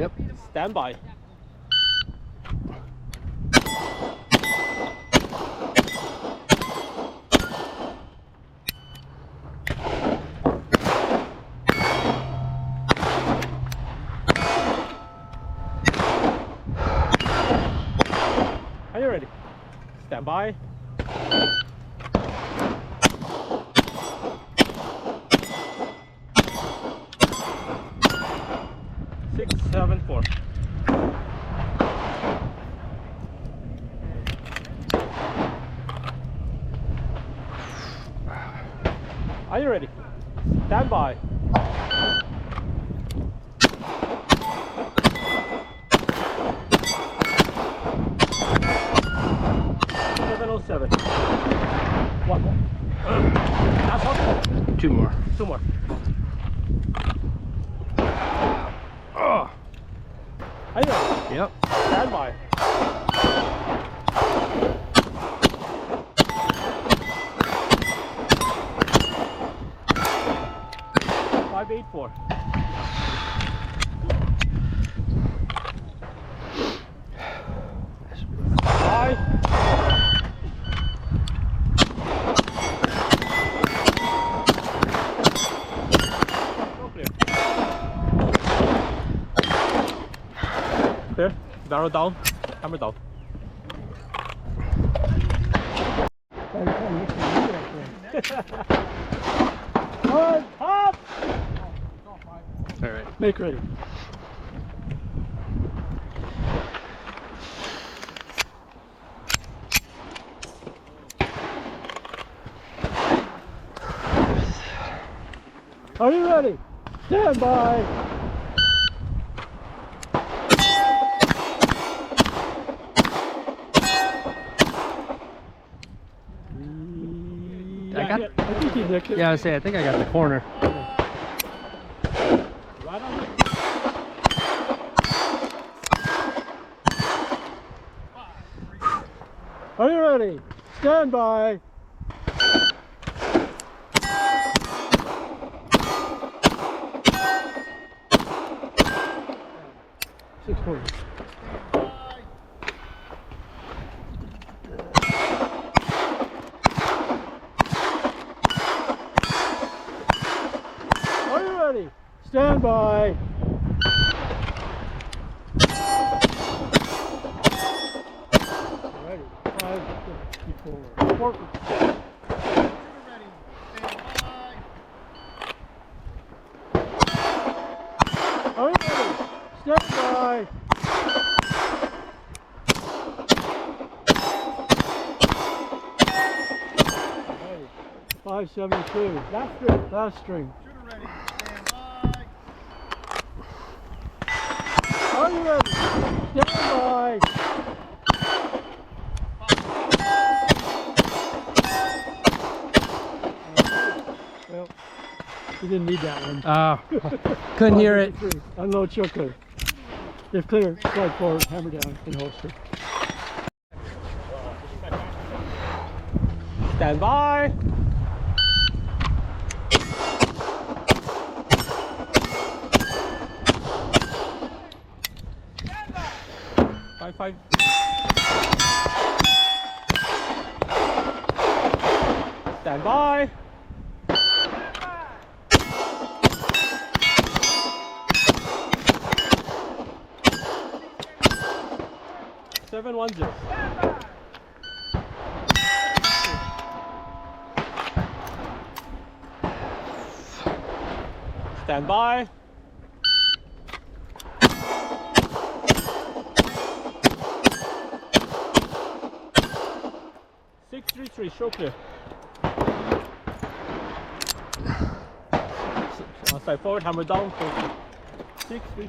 Yep. Stand by. Are you ready? Stand by. Six, 7, 4. Are you ready? Stand by. Seven. One more. That's all. Two more. Two more. Oh. Are you ready? Yep. Stand by. Five, 8, 4. Bye. Clear. Barrel down. Hammer down. One, up! Alright. Make ready. Are you ready? Stand by. I think you nicked it. Yeah, I think I got the corner. Right on it. Are you ready? Stand by. Six points. Are you ready? Stand by. Ready. 5, 6, 4. Are you ready? Stand by. Ready. 572. Last string. Last string. Are you ready? Stand by. Well, you didn't need that one. Couldn't hear it. Unload choker. If clear, slide forward, hammer down, and holster. Stand by. Five. Stand by. Seven, 1, 0. Stand by. Six, 3, 3. Show clear. One side forward, hammer down. 6, 3, 3.